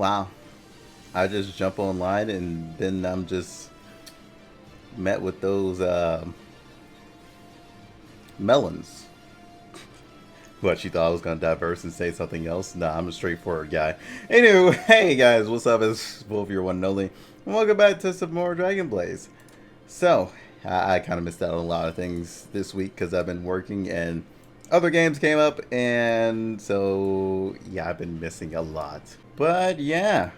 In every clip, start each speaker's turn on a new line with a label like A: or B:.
A: Wow. I just jump online and then I'm just met with those melons. What, she thought I was gonna diverse and say something else? Nah, I'm a straightforward guy. Anyway, hey guys, what's up? It's Wolf, your one and only, and welcome back to some more Dragon Blaze. So, I kind of missed out on a lot of things this week because I've been working and other games came up, and so yeah, I've been missing a lot. But yeah,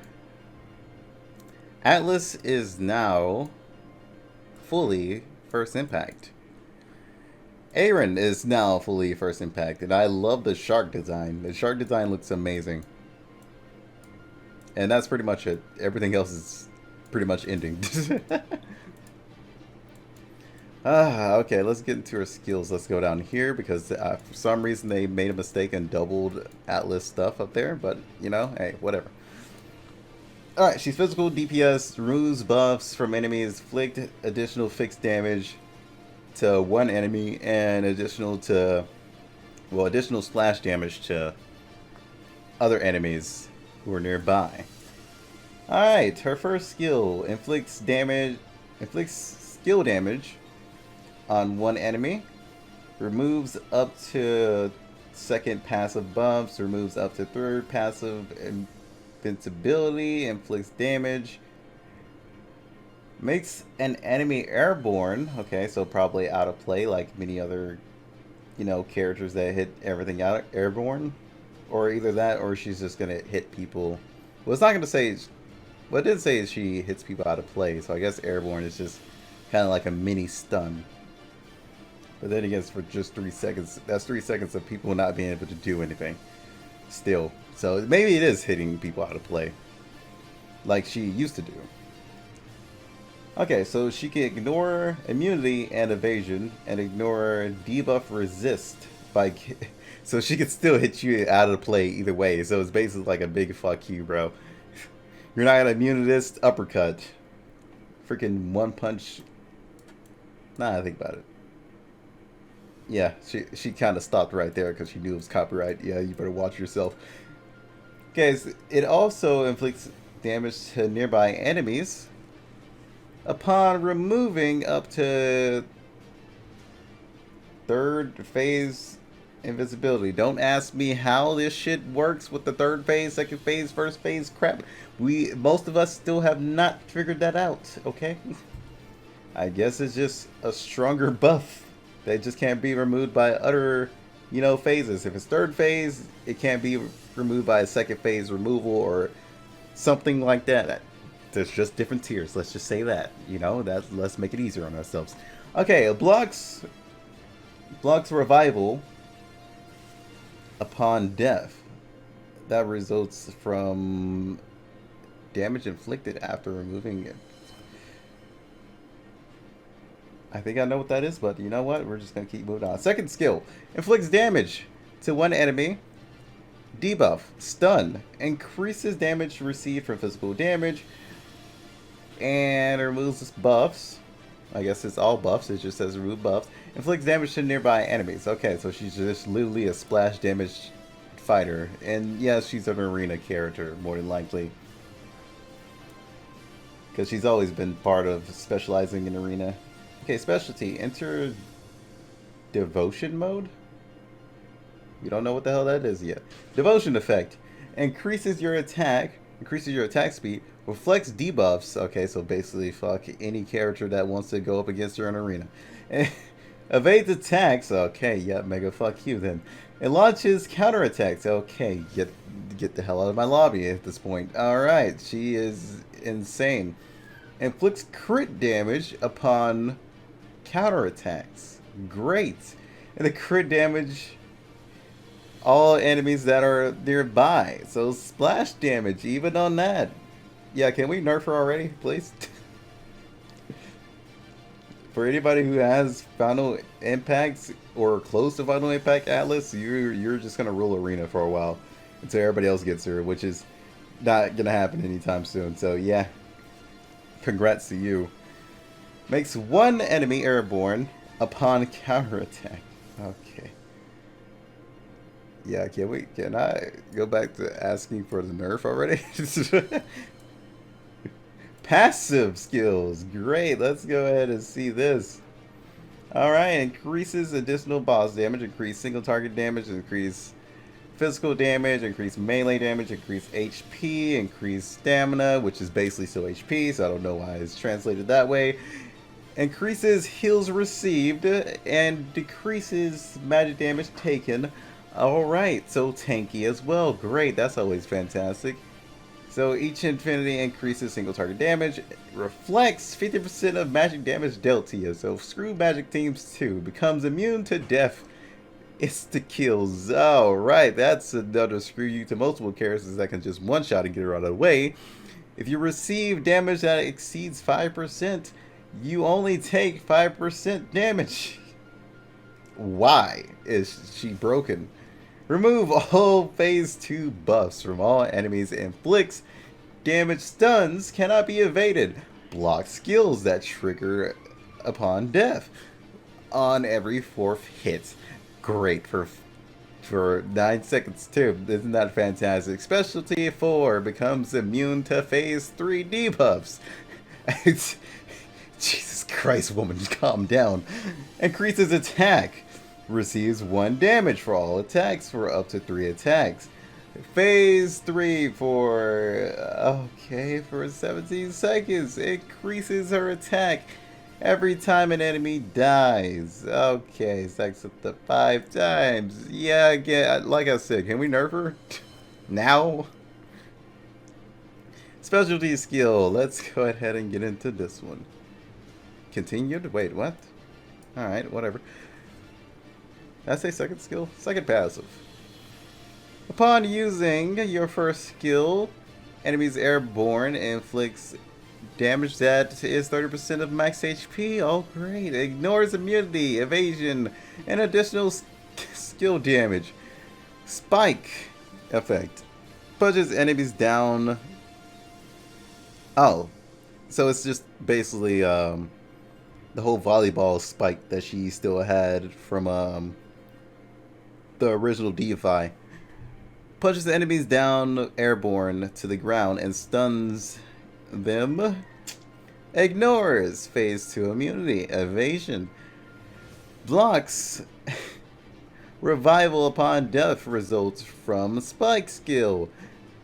A: Atlas is now fully First Impact. Arin is now fully First Impact, and I love the shark design. The shark design looks amazing. And that's pretty much it. Everything else is pretty much ending. Okay, let's get into her skills. Let's go down here because for some reason they made a mistake and doubled Atlas stuff up there, but you know, hey, whatever. Alright, she's physical, DPS, removes buffs from enemies, inflict additional fixed damage to one enemy, and additional splash damage to other enemies who are nearby. Alright, her first skill inflicts skill damage on one enemy, removes up to second passive buffs, removes up to third passive invincibility, inflicts damage, makes an enemy airborne. Okay, so probably out of play like many other, characters that hit everything out airborne. Or either that or she's just gonna hit people. Well, it's not gonna say, what it did say is she hits people out of play, so I guess airborne is just kind of like a mini stun. But then again, for just 3 seconds, that's 3 seconds of people not being able to do anything. Still. So maybe it is hitting people out of play. Like she used to do. Okay, so she can ignore immunity and evasion, and ignore debuff resist by... So she can still hit you out of play either way. So it's basically like a big fuck you, bro. You're not gonna immune this uppercut. Freaking one punch. Nah, I think about it. Yeah, she kind of stopped right there because she knew it was copyright. Yeah, you better watch yourself. Okay, so it also inflicts damage to nearby enemies upon removing up to third phase invisibility. Don't ask me how this shit works with the third phase, second phase, first phase crap. Most of us still have not figured that out, okay? I guess it's just a stronger buff that just can't be removed by other, phases. If it's third phase, it can't be removed by a second phase removal or something like that. There's just different tiers. Let's just say that. Let's make it easier on ourselves. Okay, it blocks revival upon death. That results from damage inflicted after removing it. I think I know what that is, but you know what? We're just going to keep moving on. Second skill. Inflicts damage to one enemy. Debuff. Stun. Increases damage received from physical damage. And removes buffs. I guess it's all buffs. It just says remove buffs. Inflicts damage to nearby enemies. Okay, so she's just literally a splash damage fighter. And yeah, she's an arena character, more than likely. Because she's always been part of specializing in arena. Okay, specialty. Enter devotion mode? You don't know what the hell that is yet. Devotion effect. Increases your attack speed. Reflects debuffs. Okay, so basically fuck any character that wants to go up against her in arena. Evades attacks. Okay, yeah, mega fuck you then. It launches counterattacks. Okay, get the hell out of my lobby at this point. Alright, she is insane. Inflicts crit damage upon counterattacks. Great. And the crit damage all enemies that are nearby. So splash damage even on that. Yeah, can we nerf her already, please? For anybody who has Final Impacts or close to Final Impact Atlas, you're just gonna rule arena for a while until everybody else gets her, which is not gonna happen anytime soon. So yeah, congrats to you. Makes one enemy airborne upon counterattack. Okay. Yeah, can I go back to asking for the nerf already? Passive skills. Great. Let's go ahead and see this. Alright, increases additional boss damage, increase single target damage, increase physical damage, increase melee damage, increase HP, increase stamina, which is basically still HP, so I don't know why it's translated that way. Increases heals received and decreases magic damage taken. Alright, so tanky as well. Great, that's always fantastic. So each infinity increases single target damage, reflects 50% of magic damage dealt to you. So screw magic teams too. Becomes immune to death. It's the kills. Alright, that's another screw you to multiple characters that can just one shot and get her out of the way. If you receive damage that exceeds 5%, you only take 5% damage. Why is she broken? Remove all phase 2 buffs from all enemies. Inflicts damage. Stuns cannot be evaded. Block skills that trigger upon death on every 4th hit. Great for 9 seconds too. Isn't that fantastic? Specialty 4 becomes immune to phase 3 debuffs. Jesus Christ, woman, calm down. Increases attack. Receives 1 damage for all attacks for up to 3 attacks. Phase 3 for 17 seconds. Increases her attack every time an enemy dies. Okay, stacks up to 5 times. Yeah, again, like I said, can we nerf her? Now? Specialty skill. Let's go ahead and get into this one. Continued? Wait, what? Alright, whatever. Did I say second skill? Second passive. Upon using your first skill, enemies airborne inflicts damage that is 30% of max HP. Oh, great. Ignores immunity, evasion, and additional skill damage. Spike effect. Pushes enemies down. Oh. So it's just basically the whole volleyball spike that she still had from the original DeFi. Pushes the enemies down airborne to the ground and stuns them. Ignores phase 2 immunity. Evasion. Blocks. Revival upon death results from spike skill.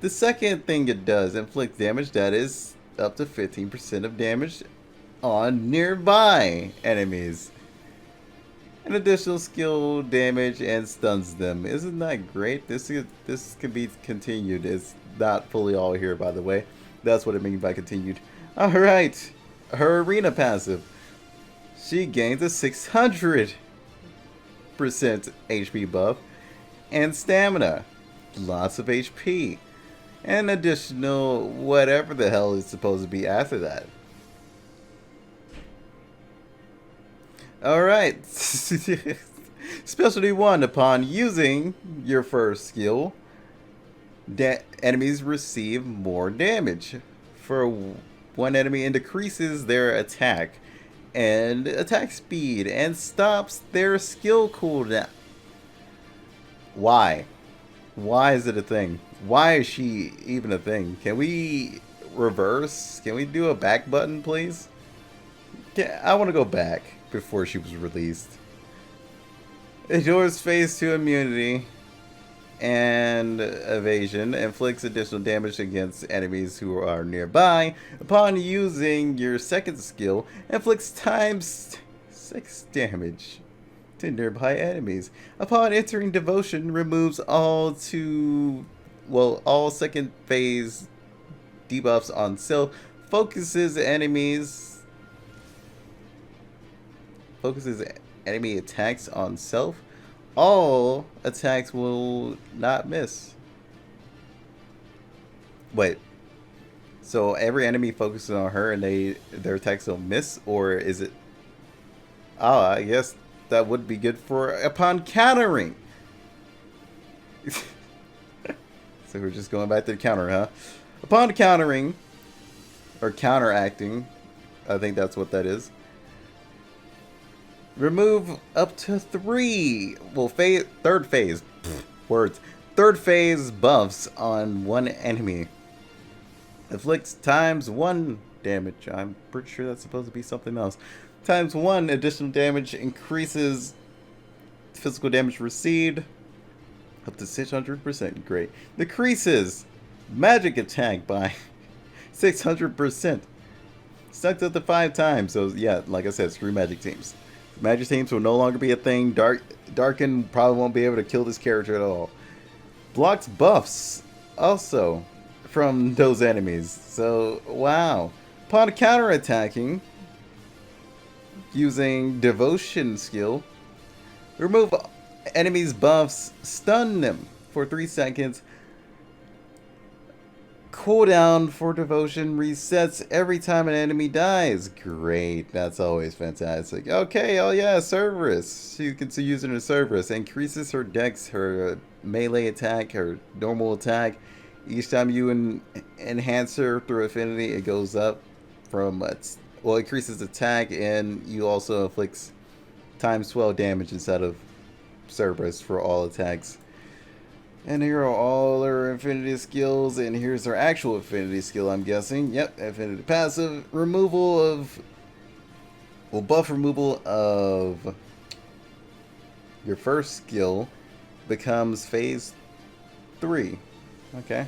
A: The second thing it does, inflicts damage that is up to 15% of damage on nearby enemies. An additional skill damage and stuns them. Isn't that great? This can be continued. It's not fully all here, by the way. That's what it means by continued. Alright. Her arena passive. She gains a 600% HP buff and stamina. Lots of HP. And additional whatever the hell is supposed to be after that. Alright. Specialty 1. Upon using your first skill, enemies receive more damage. For one enemy, and decreases their attack and attack speed and stops their skill cooldown. Why? Why is it a thing? Why is she even a thing? Can we reverse? Can we do a back button, please? I want to go back before she was released. Ignores phase 2 immunity and evasion. Inflicts additional damage against enemies who are nearby. Upon using your second skill, inflicts times 6 damage to nearby enemies. Upon entering devotion, removes all second phase debuffs on self. Focuses enemy attacks on self. All attacks will not miss. Wait. So every enemy focuses on her and their attacks don't miss? Or is it... Oh, I guess that would be good for upon countering. So we're just going back to the counter, huh? Upon countering, or counteracting, I think that's what that is. Remove up to 3. Well, third phase. words. Third phase buffs on one enemy. Inflicts times 1 damage. I'm pretty sure that's supposed to be something else. Times 1 additional damage, increases physical damage received up to 600%. Great. Decreases magic attack by 600%. Stuck up to 5 times. So yeah, like I said, screw magic teams. Magic teams will no longer be a thing. Darken probably won't be able to kill this character at all. Blocks buffs also from those enemies. So wow. Upon counterattacking using devotion skill, remove enemies' buffs, stun them for 3 seconds. Cooldown for devotion resets every time an enemy dies. Great, that's always fantastic. Okay, oh yeah, Cerberus. You can use it in Cerberus. Increases her dex, her melee attack, her normal attack. Each time you enhance her through affinity, it goes up from well, it increases attack, and you also inflicts times 12 damage instead of Cerberus for all attacks. And here are all her affinity skills, and here's her actual affinity skill, I'm guessing. Yep, affinity passive. Removal of... well, buff removal of your first skill becomes phase 3. Okay.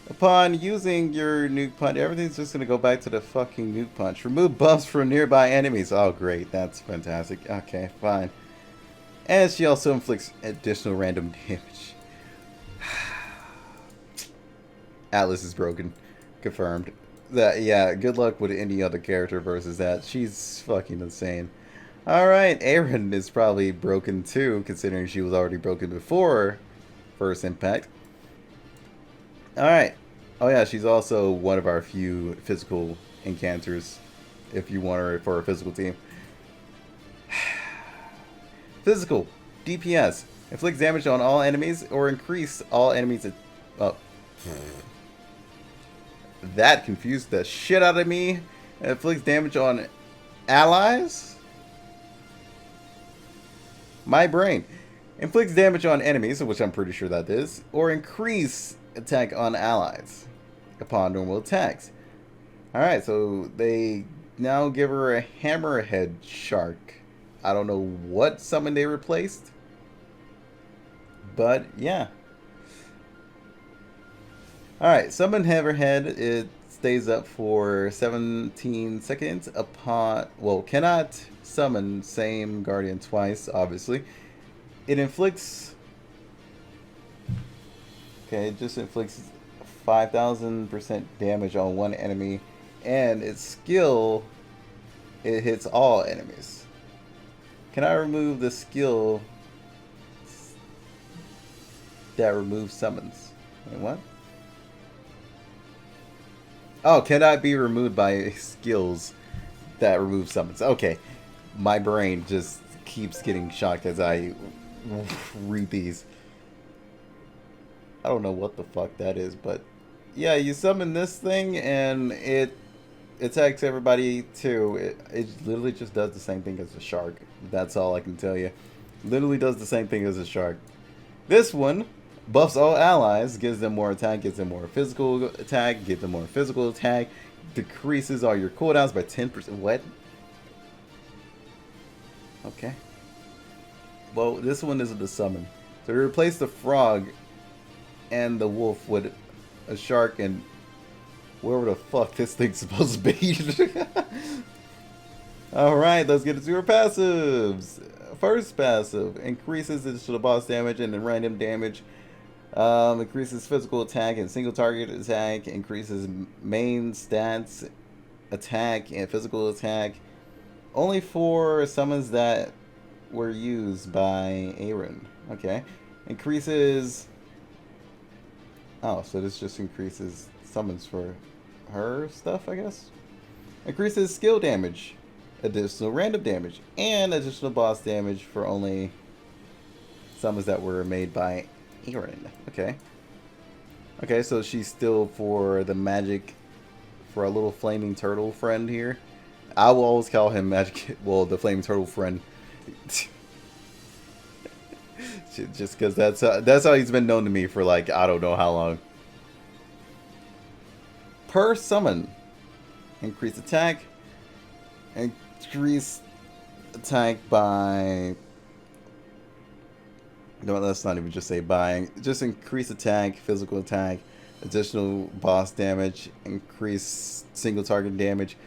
A: Upon using your nuke punch, everything's just going to go back to the fucking nuke punch. Remove buffs from nearby enemies. Oh, great. That's fantastic. Okay, fine. And she also inflicts additional random damage. Atlas is broken. Confirmed. That, yeah, good luck with any other character versus that. She's fucking insane. Alright, Arin is probably broken too, considering she was already broken before First Impact. Alright. Oh yeah, she's also one of our few physical encounters, if you want her for a physical team. Physical. DPS. Inflicts damage on all enemies or increase all enemies... oh. That confused the shit out of me. Inflicts damage on allies? My brain. Inflicts damage on enemies, which I'm pretty sure that is, or increase attack on allies upon normal attacks. Alright, so they now give her a hammerhead shark. I don't know what summon they replaced, but yeah. Alright, summon hammerhead. It stays up for 17 seconds upon... well, cannot summon same guardian twice, obviously. It inflicts... okay, it just inflicts 5,000% damage on one enemy, and its skill, it hits all enemies. Can I remove the skill that removes summons? Wait, what? Oh, cannot be removed by skills that remove summons. Okay, my brain just keeps getting shocked as I read these. I don't know what the fuck that is, but yeah, you summon this thing and it attacks everybody too. It literally just does the same thing as a shark. That's all I can tell you. Literally does the same thing as a shark. This one buffs all allies, gives them more attack, gives them more physical attack, gives them more physical attack, decreases all your cooldowns by 10%. What? Okay. Well, this one isn't a summon. So we replace the frog and the wolf with a shark and wherever the fuck this thing's supposed to be. Alright, let's get into our passives. First passive, increases additional boss damage and then random damage. Increases physical attack and single target attack. Increases main stats, attack, and physical attack. Only for summons that were used by Arin. Okay. Increases... oh, so this just increases summons for her stuff, I guess? Increases skill damage, additional random damage, and additional boss damage for only summons that were made by Arin. Okay. Okay, so she's still for the magic, for a little flaming turtle friend here. I will always call him magic, well, the flaming turtle friend. Just because that's how he's been known to me for like I don't know how long. Per summon, increase attack, increase attack by. No, let's not even just say by. Just increase attack, physical attack, additional boss damage, increase single target damage,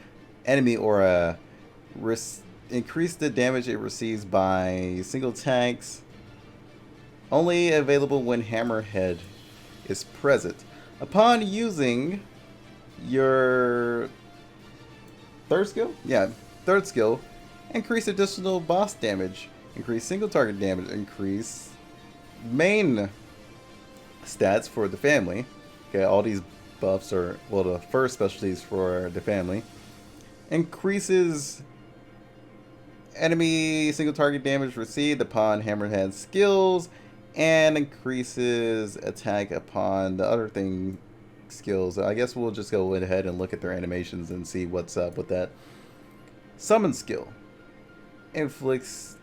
A: enemy aura, increase the damage it receives by single attacks. Only available when Hammerhead is present. Upon using your third skill? Yeah, third skill. Increase additional boss damage. Increase single target damage. Increase main stats for the family. Okay, all these buffs are, well, the first specialties for the family. Increases enemy single target damage received upon Hammerhead skills. And increases attack upon the other thing skills. I guess we'll just go ahead and look at their animations and see what's up with that. Summon skill. Inflicts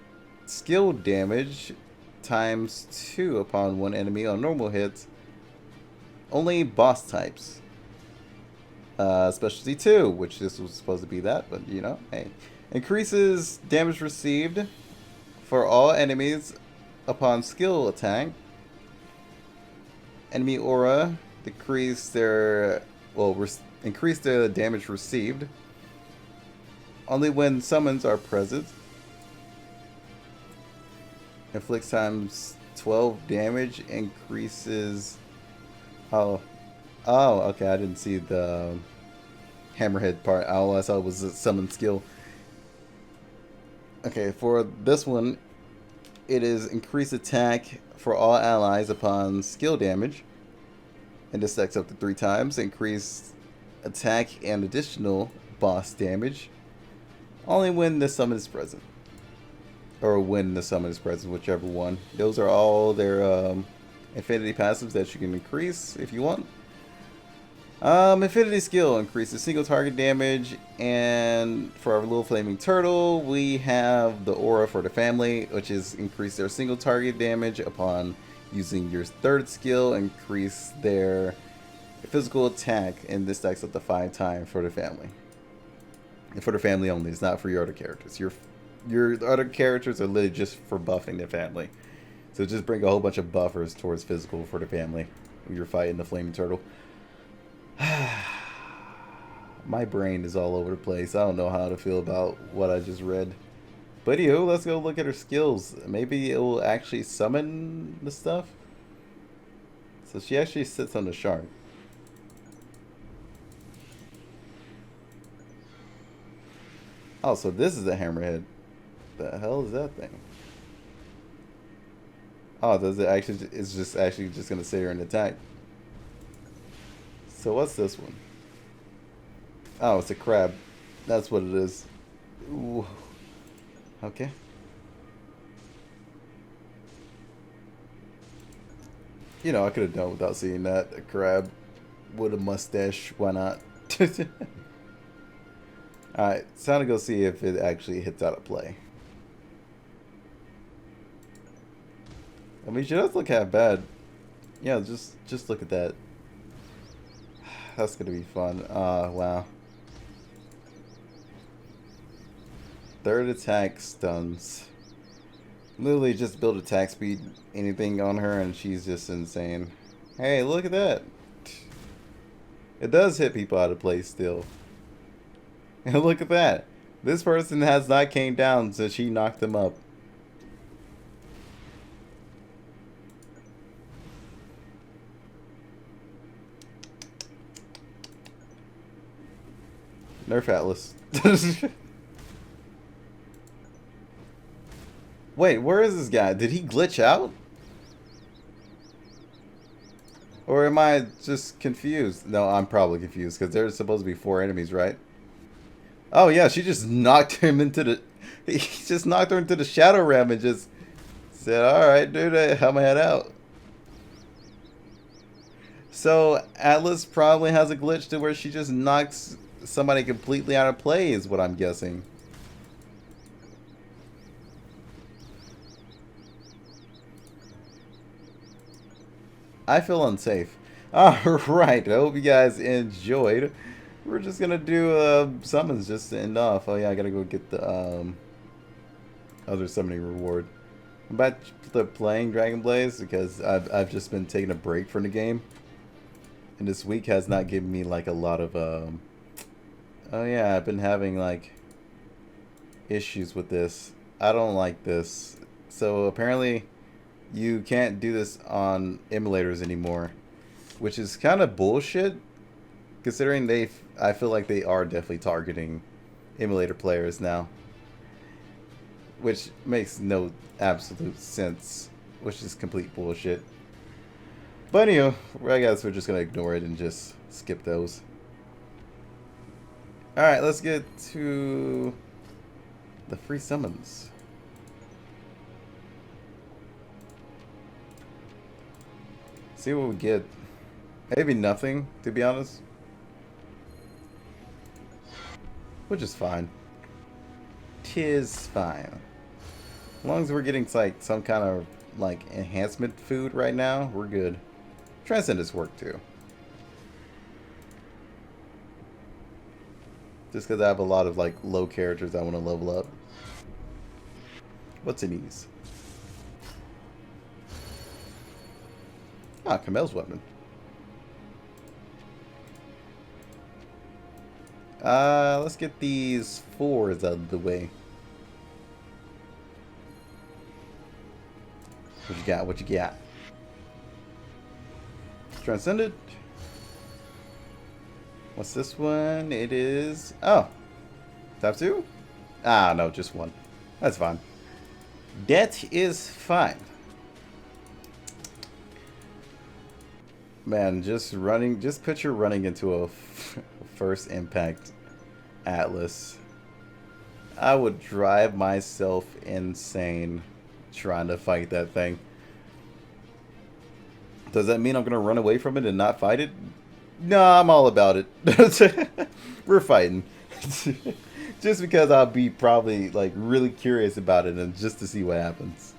A: skill damage times 2 upon one enemy on normal hits. Only boss types. Specialty 2, which this was supposed to be that, but you know, hey. Increases damage received for all enemies upon skill attack. Enemy aura decrease their, well, increase the damage received only when summons are present. Inflicts times 12 damage, increases. Oh, okay. I didn't see the Hammerhead part. All I saw was the summon skill. Okay, for this one, it is increased attack for all allies upon skill damage. And this stacks up to 3 times. Increased attack and additional boss damage. Only when the summon is present. Or when the summon is present, whichever one. Those are all their infinity passives that you can increase if you want. Infinity skill increases single target damage, and for our little flaming turtle, we have the aura for the family, which is increase their single target damage upon using your third skill, increase their physical attack, and this stacks up to 5 times for the family. And for the family only, it's not for your other characters. Your other characters are literally just for buffing the family. So just bring a whole bunch of buffers towards physical for the family when you're fighting the flaming turtle. My brain is all over the place. I don't know how to feel about what I just read. But anywho, let's go look at her skills. Maybe it will actually summon the stuff. So she actually sits on the shark. Oh, so this is a hammerhead. The hell is that thing? Oh, does it actually? It's just actually just gonna sit here and attack. So what's this one? Oh, it's a crab. That's what it is. Ooh. Okay. You know, I could have done without seeing that. A crab with a mustache. Why not? Alright, it's time to go see if it actually hits out of play. I mean, she does look half bad. Yeah, just look at that. That's gonna be fun. Wow. Third attack stuns. Literally just build attack speed, anything on her, and she's just insane. Hey, look at that. It does hit people out of place still. And look at that. This person has not came down since she knocked them up. Nerf Atlas. Wait, where is this guy? Did he glitch out? Or am I just confused? No, I'm probably confused because there's supposed to be 4 enemies, right? Oh yeah, she just knocked him into the... He just knocked her into the Shadow Realm and just said, alright, dude, I'm gonna head out. So, Atlas probably has a glitch to where she just knocks somebody completely out of play, is what I'm guessing. I feel unsafe. Alright, I hope you guys enjoyed. We're just gonna do summons just to end off. Oh yeah, I gotta go get the other summoning reward. I'm back to playing Dragon Blaze because I've just been taking a break from the game. And this week has not given me like a lot of oh yeah, I've been having like issues with this. I don't like this. So apparently you can't do this on emulators anymore, which is kind of bullshit considering I feel like they are definitely targeting emulator players now, which makes no absolute sense, which is complete bullshit. But anyway, I guess we're just gonna ignore it and just skip those. Alright, let's get to the free summons. See what we get. Maybe nothing, to be honest. Which is fine. 'Tis fine. As long as we're getting like some kind of like enhancement food right now, we're good. Transcendence work too. Just because I have a lot of like low characters I want to level up. What's in ease? Ah, Kamel's weapon. Let's get these 4s out of the way. What you got? What you got? Transcended. What's this one? It is... Oh. Top 2? Ah, no, just 1. That's fine. That is fine. Man, just picture running into a first impact Atlas. I would drive myself insane trying to fight that thing. Does that mean I'm gonna run away from it and not fight it? No, I'm all about it. We're fighting. Just because I'll be probably like really curious about it and just to see what happens.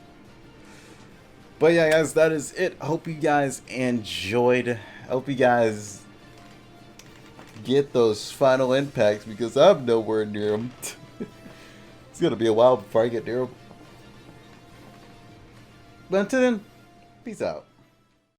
A: But yeah, guys, that is it. Hope you guys enjoyed. Hope you guys get those final impacts because I'm nowhere near them. It's gonna be a while before I get near them. But until then, peace out.